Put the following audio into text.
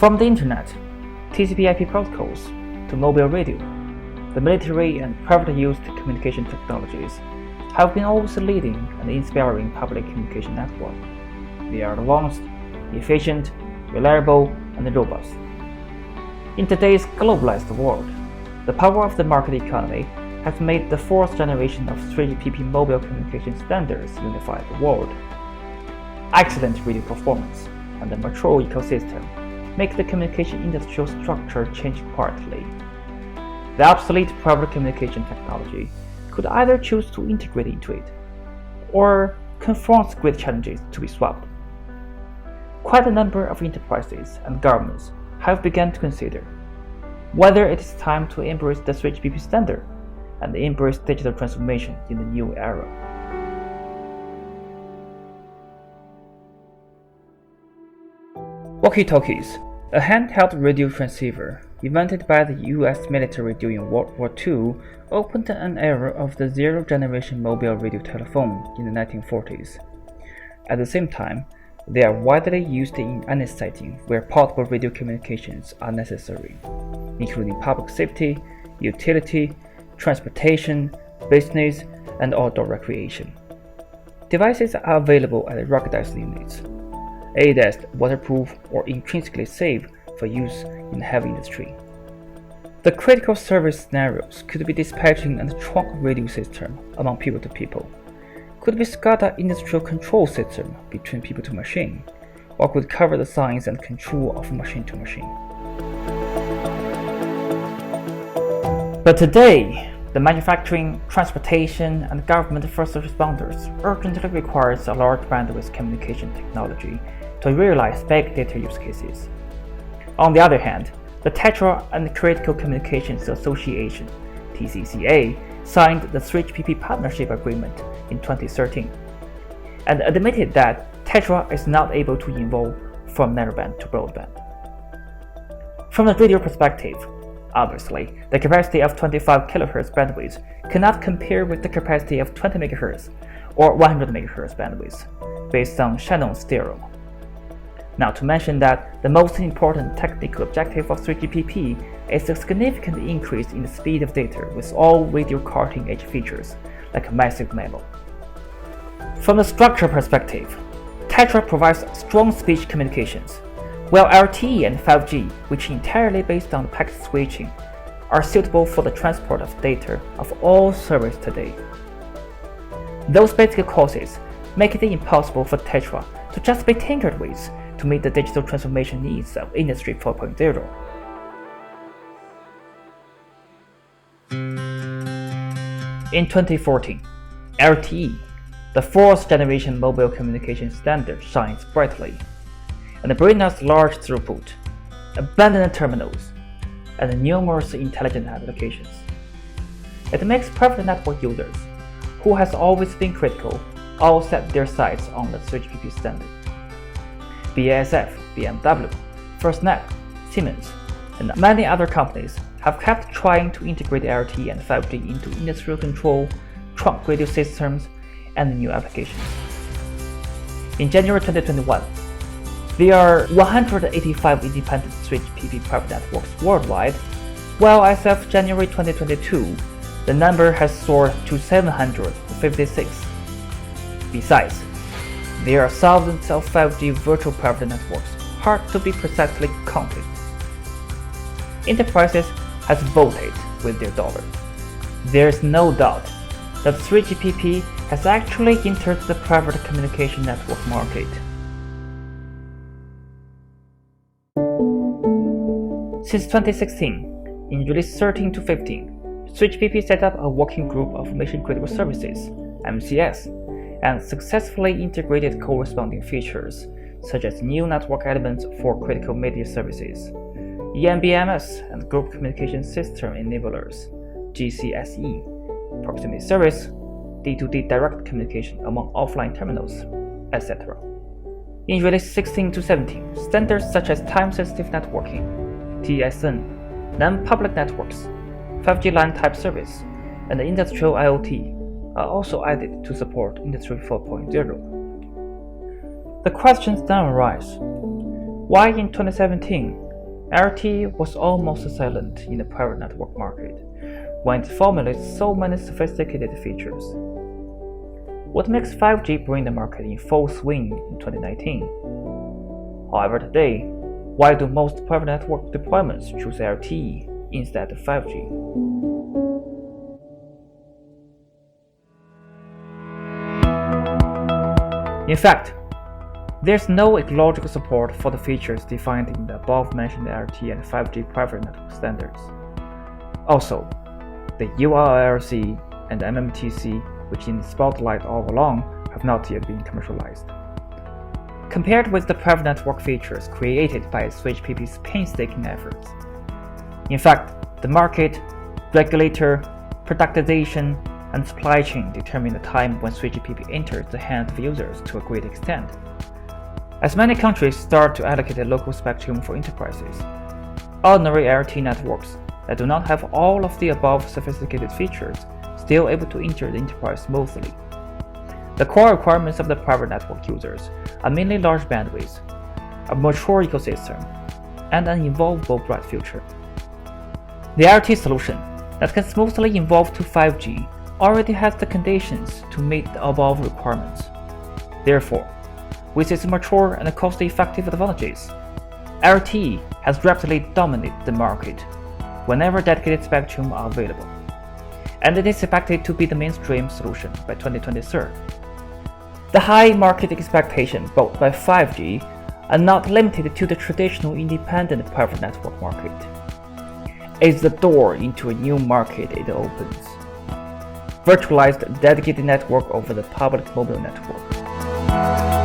From the internet, TCP/IP protocols, to mobile radio, the military and private use communication technologies have been always leading and inspiring public communication network. They are advanced, efficient, reliable, and robust. In today's globalized world, the power of the market economy has made the fourth generation of 3GPP mobile communication standards unify the world. Excellent radio performance and a mature ecosystem make the communication industrial structure change quietly. The obsolete private communication technology could either choose to integrate into it or confront great challenges to be swapped. Quite a number of enterprises and governments have begun to consider whether it is time to embrace the 3GPP standard and embrace digital transformation in the new era. Walkie-talkies, a handheld radio transceiver invented by the US military during World War II, opened an era of the zero-generation mobile radio telephone in the 1940s. At the same time, they are widely used in any setting where portable radio communications are necessary, including public safety, utility, transportation, business, and outdoor recreation. Devices are available as ruggedized units, ADAS, waterproof, or intrinsically safe for use in the heavy industry. The critical service scenarios could be dispatching and trunk radio system among people to people, could be SCADA industrial control system between people to machine, or could cover the signs and control of machine to machine. But today, the manufacturing, transportation, and government first responders urgently requires a large bandwidth communication technology to realize big data use cases. On the other hand, the Tetra and Critical Communications Association (TCCA) signed the 3GPP Partnership Agreement in 2013 and admitted that Tetra is not able to evolve from narrowband to broadband. From the radio perspective, obviously, the capacity of 25 kHz bandwidth cannot compare with the capacity of 20 MHz or 100 MHz bandwidth based on Shannon's theorem. Not to mention that the most important technical objective of 3GPP is a significant increase in the speed of data with all radio cutting-edge features like massive MIMO. From the structure perspective, Tetra provides strong speech communications, while LTE and 5G, which are entirely based on packet switching, are suitable for the transport of data of all service today. Those basic causes make it impossible for Tetra to just be tinkered with to meet the digital transformation needs of Industry 4.0. In 2014, LTE, the fourth generation mobile communication standard, shines brightly and brings us large throughput, abundant terminals, and numerous intelligent applications. It makes private network users, who has always been critical, all set their sights on the 3GPP standard. BASF, BMW, FirstNet, Siemens, and many other companies have kept trying to integrate LTE and 5G into industrial control, trunk radio systems, and new applications. In January 2021, there are 185 independent 3GPP private networks worldwide, while as of January 2022, the number has soared to 756. Besides, there are thousands of 5G virtual private networks, hard to be precisely counted. Enterprises have voted with their dollar. There is no doubt that 3GPP has actually entered the private communication network market. Since 2016, in release 13 to 15, 3GPP set up a working group of Mission Critical Services, MCS, and successfully integrated corresponding features, such as new network elements for critical media services, EMBMS and Group Communication System Enablers, GCSE, proximity service, D2D direct communication among offline terminals, etc. In release 16 to 17, standards such as time-sensitive networking, TSN, non-public networks, 5G LAN type service, and industrial IoT are also added to support Industry 4.0. The questions now arise: why in 2017 LTE was almost silent in the private network market when it formulated so many sophisticated features. What makes 5G bring the market in full swing in 2019? However, today, why do most private network deployments choose LTE instead of 5G? In fact, there's no ecological support for the features defined in the above-mentioned LTE and 5G private network standards. Also, the URLLC and MMTC, which in the spotlight all along, have not yet been commercialized. Compared with the private network features created by SwitchPP's painstaking efforts. In fact, the market, regulator, productization, and supply chain determine the time when SwitchPP enters the hands of users to a great extent. As many countries start to allocate a local spectrum for enterprises, ordinary LTE networks that do not have all of the above sophisticated features still able to enter the enterprise smoothly. The core requirements of the private network users are mainly large bandwidth, a mature ecosystem, and an evolvable bright future. The LTE solution that can smoothly evolve to 5G already has the conditions to meet the above requirements. Therefore, with its mature and cost-effective advantages, LTE has rapidly dominated the market whenever dedicated spectrum are available, and it is expected to be the mainstream solution by 2023. The high market expectations brought by 5G are not limited to the traditional independent private network market. It's the door into a new market it opens: virtualized dedicated network over the public mobile network.